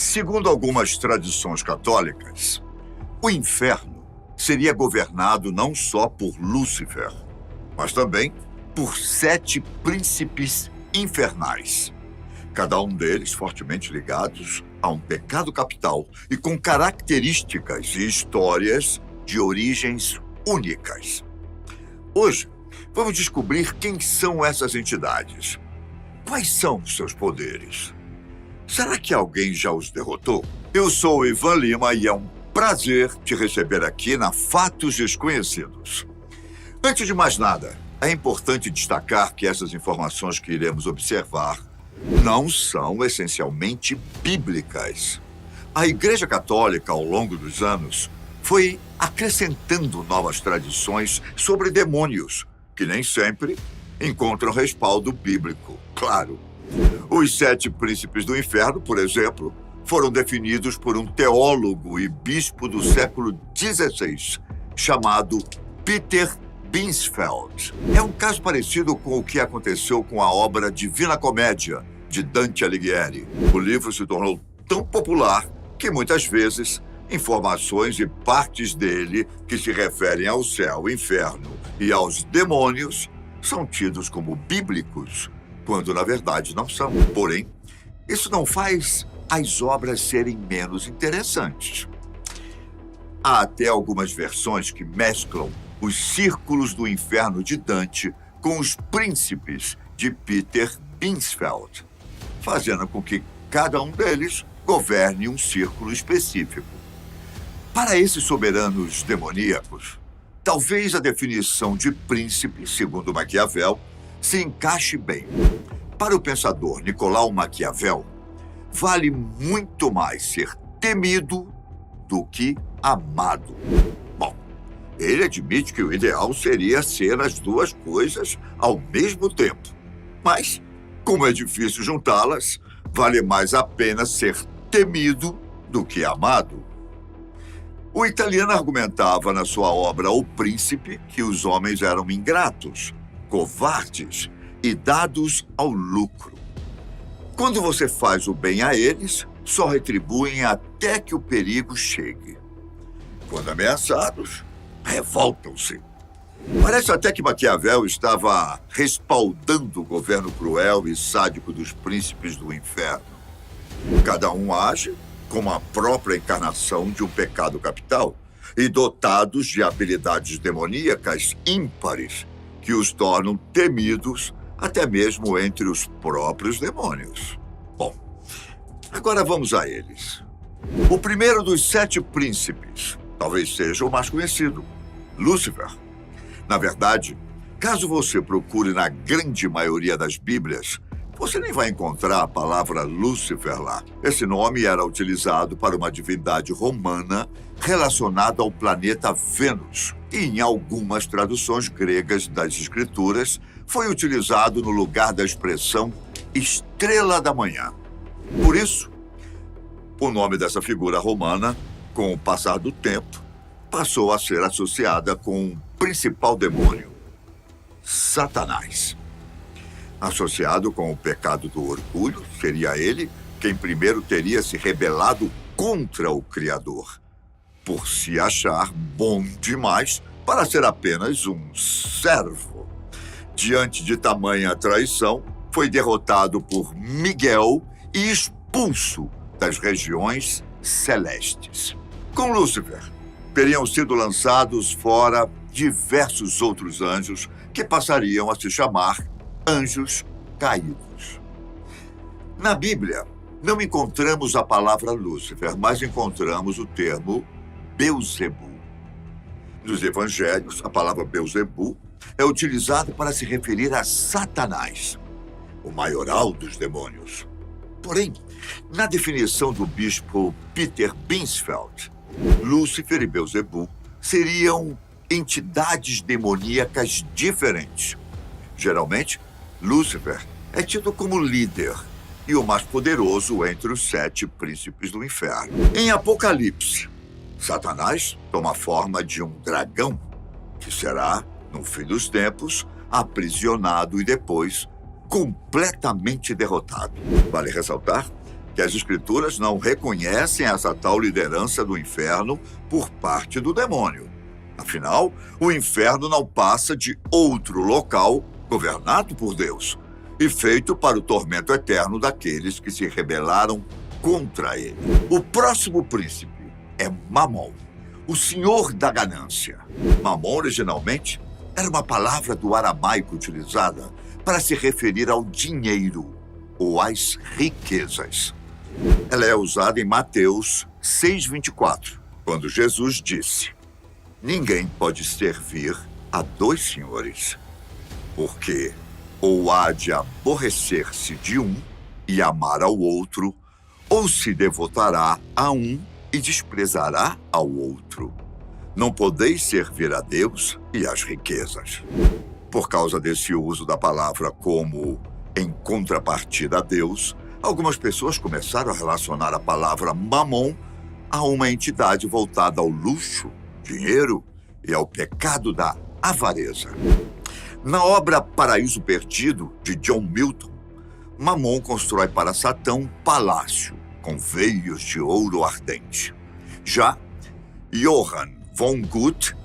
Segundo algumas tradições católicas, o inferno seria governado não só por Lúcifer, mas também por 7 príncipes infernais, cada um deles fortemente ligados a um pecado capital e com características e histórias de origens únicas. Hoje, vamos descobrir quem são essas entidades. Quais são os seus poderes? Será que alguém já os derrotou? Eu sou o Ivan Lima e é um prazer te receber aqui na Fatos Desconhecidos. Antes de mais nada, é importante destacar que essas informações que iremos observar não são essencialmente bíblicas. A Igreja Católica, ao longo dos anos, foi acrescentando novas tradições sobre demônios, que nem sempre encontram respaldo bíblico, claro. Os 7 príncipes do inferno, por exemplo, foram definidos por um teólogo e bispo do século XVI, chamado Peter Binsfeld. É um caso parecido com o que aconteceu com a obra Divina Comédia, de Dante Alighieri. O livro se tornou tão popular que, muitas vezes, informações e partes dele que se referem ao céu, inferno e aos demônios são tidos como bíblicos, quando na verdade não são. Porém, isso não faz as obras serem menos interessantes. Há até algumas versões que mesclam os círculos do inferno de Dante com os príncipes de Peter Binsfeld, fazendo com que cada um deles governe um círculo específico. Para esses soberanos demoníacos, talvez a definição de príncipe, segundo Maquiavel, se encaixe bem. Para o pensador Nicolau Maquiavel, vale muito mais ser temido do que amado. Bom, ele admite que o ideal seria ser as duas coisas ao mesmo tempo. Mas, como é difícil juntá-las, vale mais a pena ser temido do que amado. O italiano argumentava na sua obra O Príncipe que os homens eram ingratos, covardes e dados ao lucro. Quando você faz o bem a eles, só retribuem até que o perigo chegue. Quando ameaçados, revoltam-se. Parece até que Maquiavel estava respaldando o governo cruel e sádico dos príncipes do inferno. Cada um age como a própria encarnação de um pecado capital e dotados de habilidades demoníacas ímpares que os tornam temidos até mesmo entre os próprios demônios. Bom, agora vamos a eles. O primeiro dos 7 príncipes talvez seja o mais conhecido, Lúcifer. Na verdade, caso você procure na grande maioria das Bíblias, você nem vai encontrar a palavra Lúcifer lá. Esse nome era utilizado para uma divindade romana relacionada ao planeta Vênus. E em algumas traduções gregas das Escrituras, foi utilizado no lugar da expressão estrela da manhã. Por isso, o nome dessa figura romana, com o passar do tempo, passou a ser associada com o principal demônio, Satanás. Associado com o pecado do orgulho, seria ele quem primeiro teria se rebelado contra o Criador, por se achar bom demais para ser apenas um servo. Diante de tamanha traição, foi derrotado por Miguel e expulso das regiões celestes. Com Lúcifer, teriam sido lançados fora diversos outros anjos que passariam a se chamar anjos caídos. Na Bíblia, não encontramos a palavra Lúcifer, mas encontramos o termo Beelzebu. Nos evangelhos, a palavra Beelzebu é utilizada para se referir a Satanás, o maioral dos demônios. Porém, na definição do bispo Peter Binsfeld, Lúcifer e Beelzebu seriam entidades demoníacas diferentes. Geralmente, Lúcifer é tido como líder e o mais poderoso entre os 7 príncipes do inferno. Em Apocalipse, Satanás toma a forma de um dragão, que será, no fim dos tempos, aprisionado e depois completamente derrotado. Vale ressaltar que as Escrituras não reconhecem essa tal liderança do inferno por parte do demônio. Afinal, o inferno não passa de outro local governado por Deus e feito para o tormento eterno daqueles que se rebelaram contra ele. O próximo príncipe é Mamon, o senhor da ganância. Mamon, originalmente, era uma palavra do aramaico utilizada para se referir ao dinheiro ou às riquezas. Ela é usada em Mateus 6,24, quando Jesus disse: ninguém pode servir a dois senhores, porque ou há de aborrecer-se de um e amar ao outro, ou se devotará a um e desprezará ao outro. Não podeis servir a Deus e às riquezas. Por causa desse uso da palavra como em contrapartida a Deus, algumas pessoas começaram a relacionar a palavra mamon a uma entidade voltada ao luxo, dinheiro e ao pecado da avareza. Na obra Paraíso Perdido, de John Milton, Mamon constrói para Satã um palácio com veios de ouro ardente. Já Johann von Goethe,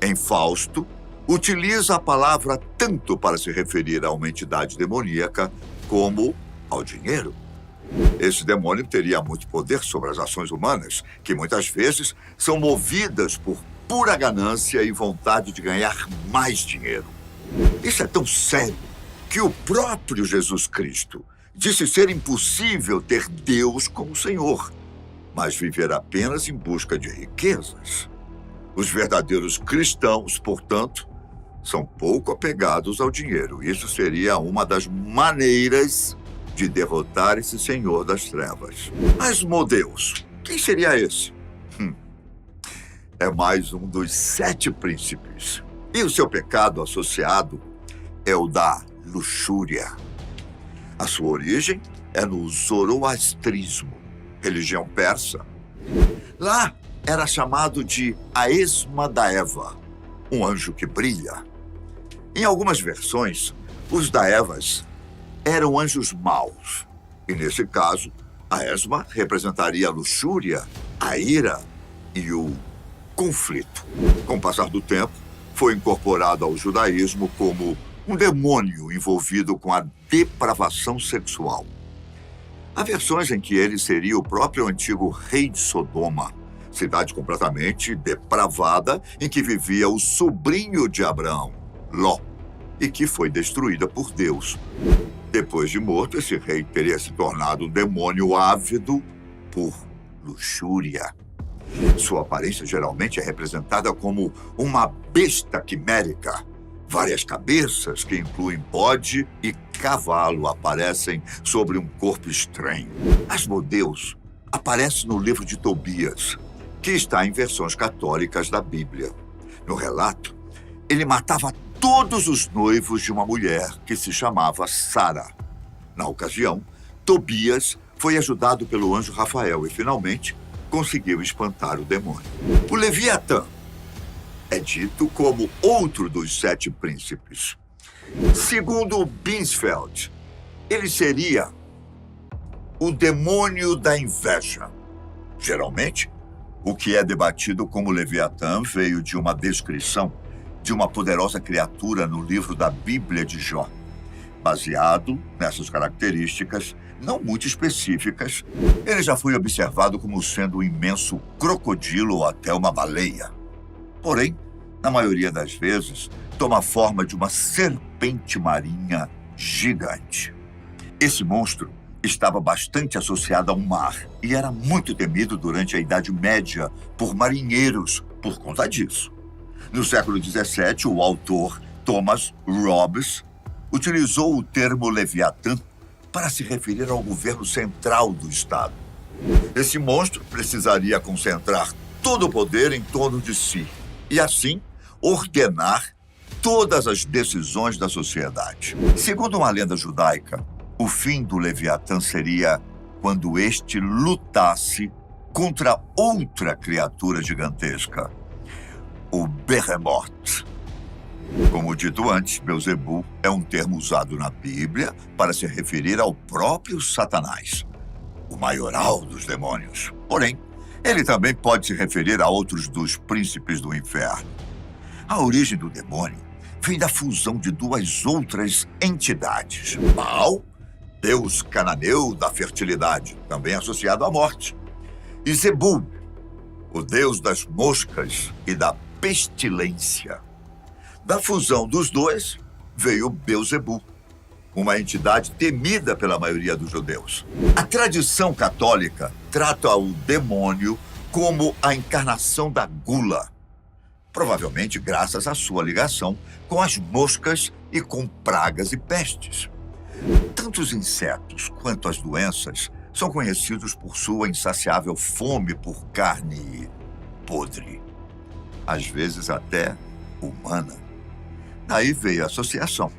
em Fausto, utiliza a palavra tanto para se referir a uma entidade demoníaca como ao dinheiro. Esse demônio teria muito poder sobre as ações humanas, que muitas vezes são movidas por pura ganância e vontade de ganhar mais dinheiro. Isso é tão sério que o próprio Jesus Cristo disse ser impossível ter Deus como Senhor, mas viver apenas em busca de riquezas. Os verdadeiros cristãos, portanto, são pouco apegados ao dinheiro. Isso seria uma das maneiras de derrotar esse senhor das trevas. Asmodeus, quem seria esse? É mais um dos 7 príncipes. E o seu pecado associado é o da luxúria. A sua origem é no zoroastrismo, religião persa. Lá era chamado de a esma da Eva, um anjo que brilha. Em algumas versões, os Daevas eram anjos maus. E nesse caso, a esma representaria a luxúria, a ira e o conflito. Com o passar do tempo, foi incorporado ao judaísmo como um demônio envolvido com a depravação sexual. Há versões em que ele seria o próprio antigo rei de Sodoma, cidade completamente depravada em que vivia o sobrinho de Abraão, Ló, e que foi destruída por Deus. Depois de morto, esse rei teria se tornado um demônio ávido por luxúria. Sua aparência geralmente é representada como uma besta quimérica. Várias cabeças, que incluem bode e cavalo, aparecem sobre um corpo estranho. Asmodeus aparece no livro de Tobias, que está em versões católicas da Bíblia. No relato, ele matava todos os noivos de uma mulher que se chamava Sara. Na ocasião, Tobias foi ajudado pelo anjo Rafael e, finalmente, conseguiu espantar o demônio. O Leviatã é dito como outro dos 7 príncipes. Segundo Binsfeld, ele seria o demônio da inveja. Geralmente, o que é debatido como Leviatã veio de uma descrição de uma poderosa criatura no livro da Bíblia de Jó. Baseado nessas características, não muito específicas, ele já foi observado como sendo um imenso crocodilo ou até uma baleia. Porém, na maioria das vezes, toma a forma de uma serpente marinha gigante. Esse monstro estava bastante associado ao mar e era muito temido durante a Idade Média por marinheiros por conta disso. No século XVII, o autor Thomas Hobbes utilizou o termo Leviatã para se referir ao governo central do Estado. Esse monstro precisaria concentrar todo o poder em torno de si e, assim, ordenar todas as decisões da sociedade. Segundo uma lenda judaica, o fim do Leviatã seria quando este lutasse contra outra criatura gigantesca, o Behemoth. Como dito antes, Belzebu é um termo usado na Bíblia para se referir ao próprio Satanás, o maioral dos demônios. Porém, ele também pode se referir a outros dos príncipes do inferno. A origem do demônio vem da fusão de duas outras entidades. Baal, deus cananeu da fertilidade, também associado à morte. E Zebul, o deus das moscas e da pestilência. Da fusão dos dois veio Beelzebul, uma entidade temida pela maioria dos judeus. A tradição católica trata o demônio como a encarnação da gula, provavelmente graças à sua ligação com as moscas e com pragas e pestes. Tanto os insetos quanto as doenças são conhecidos por sua insaciável fome por carne podre, às vezes até humana. Daí veio a associação.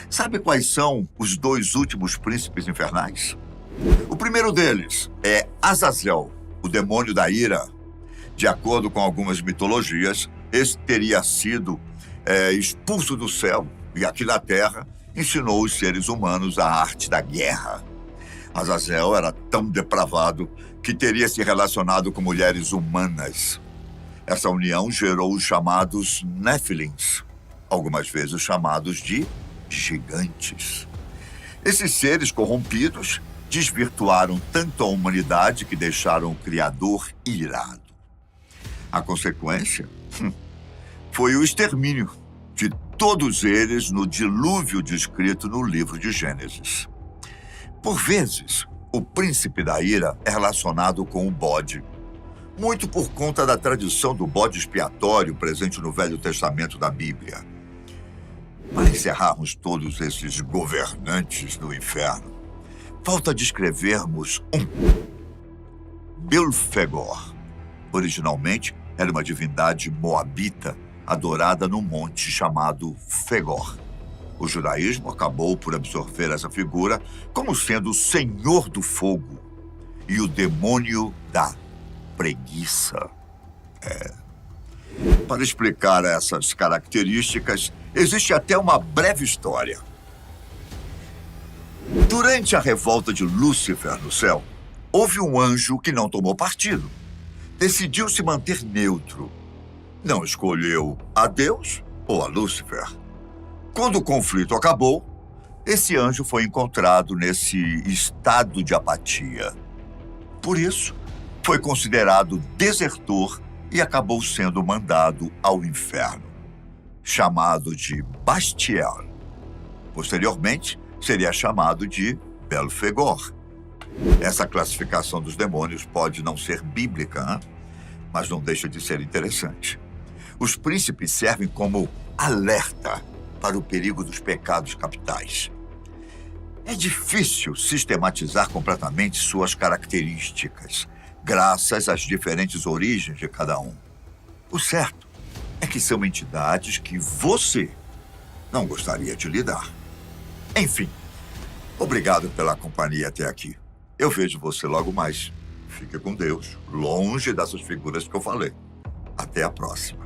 Sabe quais são os dois últimos príncipes infernais? O primeiro deles é Azazel, o demônio da ira. De acordo com algumas mitologias, esse teria sido expulso do céu e aqui na terra ensinou os seres humanos a arte da guerra. Azazel era tão depravado que teria se relacionado com mulheres humanas. Essa união gerou os chamados Néfilins, algumas vezes chamados de gigantes. Esses seres corrompidos desvirtuaram tanto a humanidade que deixaram o Criador irado. A consequência foi o extermínio de todos eles no dilúvio descrito no livro de Gênesis. Por vezes, o príncipe da ira é relacionado com o bode, muito por conta da tradição do bode expiatório presente no Velho Testamento da Bíblia. Para encerrarmos todos esses governantes do inferno, falta descrevermos um Belfegor. Originalmente, era uma divindade moabita adorada num monte chamado Fegor. O judaísmo acabou por absorver essa figura como sendo o senhor do fogo e o demônio da preguiça. Para explicar essas características, existe até uma breve história. Durante a revolta de Lúcifer no céu, houve um anjo que não tomou partido. Decidiu se manter neutro. Não escolheu a Deus ou a Lúcifer. Quando o conflito acabou, esse anjo foi encontrado nesse estado de apatia. Por isso, foi considerado desertor e acabou sendo mandado ao inferno, chamado de Bastiel. Posteriormente, seria chamado de Belfegor. Essa classificação dos demônios pode não ser bíblica, mas não deixa de ser interessante. Os príncipes servem como alerta para o perigo dos pecados capitais. É difícil sistematizar completamente suas características, graças às diferentes origens de cada um. O certo é que são entidades que você não gostaria de lidar. Enfim, obrigado pela companhia até aqui. Eu vejo você logo mais. Fique com Deus, longe dessas figuras que eu falei. Até a próxima.